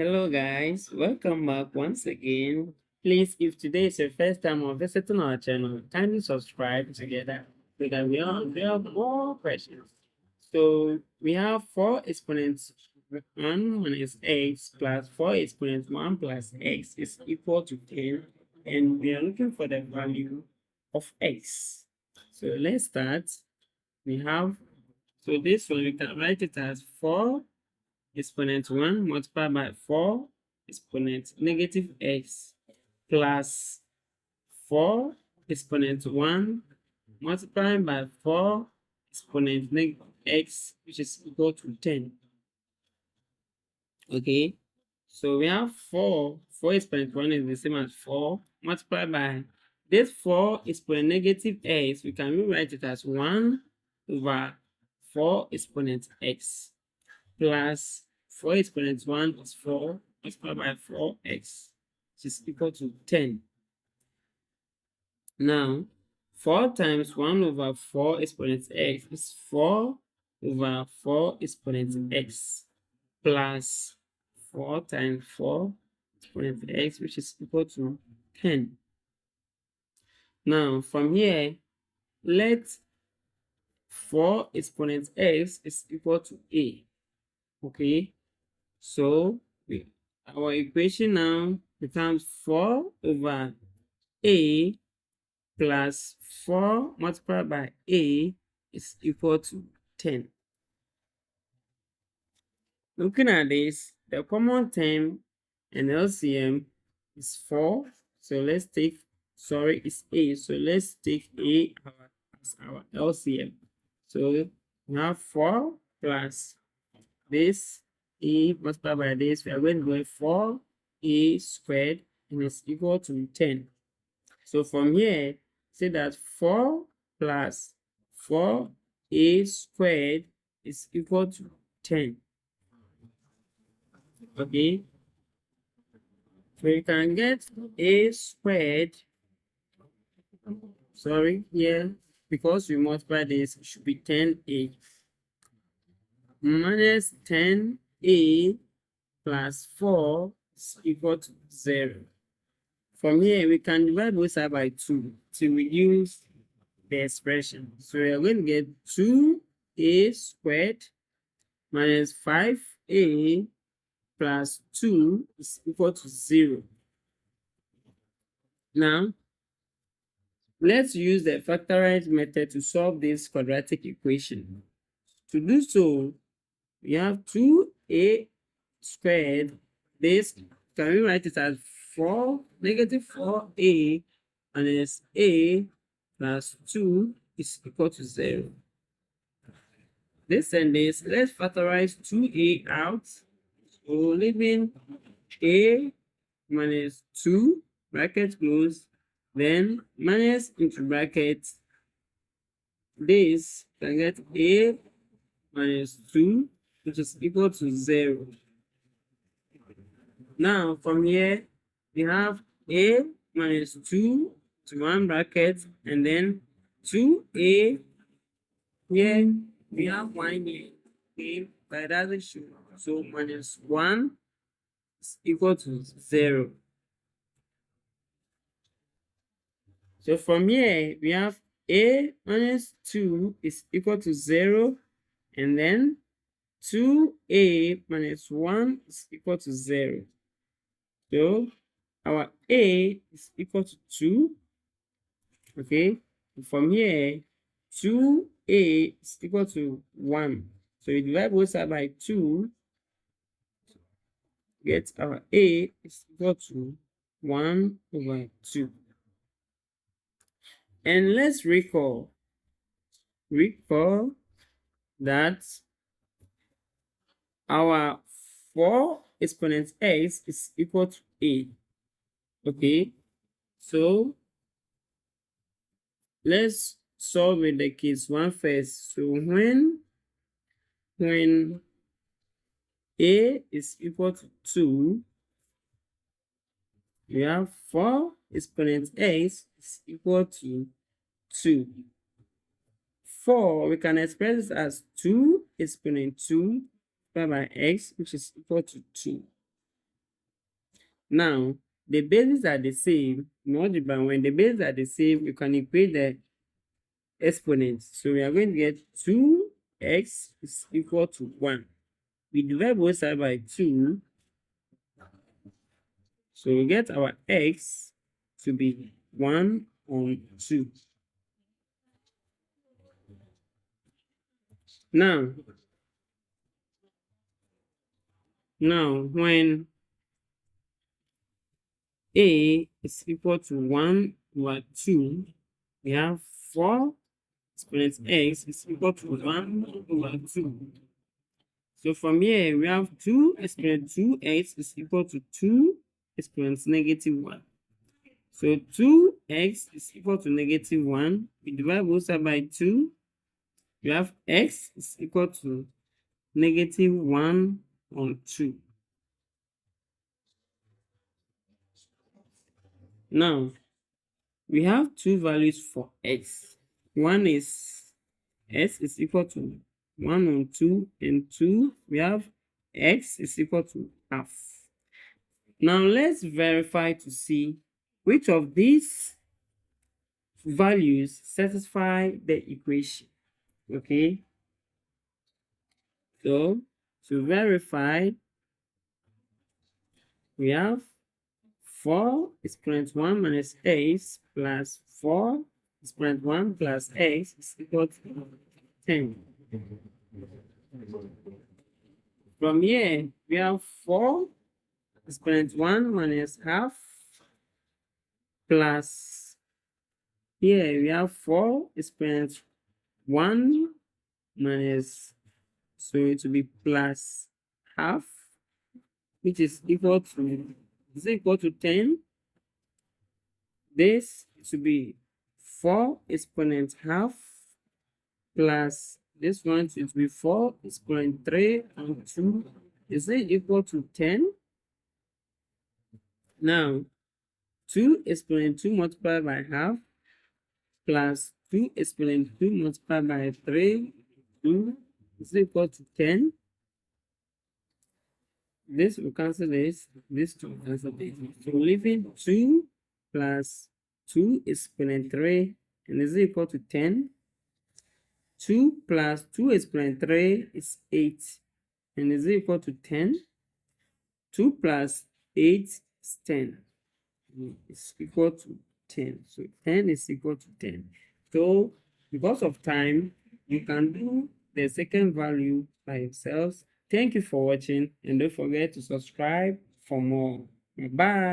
Hello, guys. Welcome back once again. Please, if today is your first time of visiting our channel, kindly subscribe together so that we have more questions. So we have 4 exponents 1 minus x plus 4 exponents 1 plus x is equal to 10, and we are looking for the value of x. So let's start. We have, so this one we can write it as 4 exponent 1 multiplied by 4 exponent negative x plus 4 exponent 1 multiplied by 4 exponent negative x, which is equal to 10. Okay, so we have 4 exponent 1 is the same as 4 multiplied by this 4 exponent negative x. We can rewrite it as 1 over 4 exponent x plus 4 exponent 1 is 4 multiplied by 4x, which is equal to 10. Now, 4 times 1 over 4 exponent x is 4 over 4 exponent x plus 4 times 4 exponent x, which is equal to 10. Now, from here, let 4 exponent x is equal to a. Okay, so our equation now becomes 4 over a plus 4 multiplied by a is equal to 10. Looking at this, the common term in LCM is 4. So let's take, sorry, it's a. So let's take a as our LCM. So we have 4 plus this a multiplied by this. We are going to go 4a squared, and it's equal to 10. So from here, say that 4 plus 4a squared is equal to 10. Okay, so you can get a squared, sorry, here, because we multiply this, it should be 10a minus 10a plus 4 is equal to 0. From here, we can divide both sides by 2 to reduce the expression. So we are going to get 2a squared minus 5a plus 2 is equal to 0. Now, let's use the factorized method to solve this quadratic equation. To do so, we have 2a squared. This, can we write it as 4 negative 4a minus a plus 2 is equal to 0. This and this, let's factorize 2a out. So leaving a minus 2, bracket close, then minus into bracket this, can get a minus 2, which is equal to 0. Now from here, we have a minus 2 to 1 bracket, and then 2a. Here we have 1 here, okay, but it doesn't show. So minus 1 is equal to 0. So from here, we have a minus 2 is equal to 0, and then 2a minus 1 is equal to 0. So our a is equal to 2. Okay, from here, 2a is equal to 1. So we divide both sides by 2, get our a is equal to 1 over 2. And let's recall that our 4 exponent x is equal to a. Okay, so let's solve with the case 1 first. So when a is equal to 2, we have 4 exponent x is equal to 2. 4, we can express this as 2 exponent 2 divided by x, which is equal to 2. Now, the bases are the same in algebra. When the bases are the same, you can equate the exponents. So we are going to get 2x is equal to 1. We divide both sides by 2. So we get our x to be 1 on 2. Now, when a is equal to 1 over 2, we have 4 exponent x is equal to 1 over 2. So from here, we have 2 exponent 2x is equal to 2 exponent negative 1. So 2x is equal to negative 1. We divide both sides by 2. We have x is equal to negative 1 on 2. Now, we have two values for x. One is s is equal to 1 on 2, and 2, we have x is equal to half. Now, let's verify to see which of these values satisfy the equation. Okay, so to verify, we have 4 exponent 1 minus x plus 4 exponent 1 plus x is equal to 10. From here, we have 4 exponent 1 minus half plus, here we have 4 exponent 1 minus, so it will be plus half, which is equal to, is equal to 10. This should be 4 exponent half plus this one should be 4 exponent 3 and 2. Is it equal to 10? Now, 2 exponent 2 multiplied by half plus 2 exponent 2 multiplied by 3, 2 is equal to 10. This will cancel this 2 will cancel this. So leaving 2 plus 2 exponent 3 and is equal to 10. 2 plus 2 exponent 3 is 8 and is equal to 10. 2 plus 8 is 10. It's equal to 10. So 10 is equal to 10. So because of time, you can do the second value by yourselves. Thank you for watching, and don't forget to subscribe for more. Bye.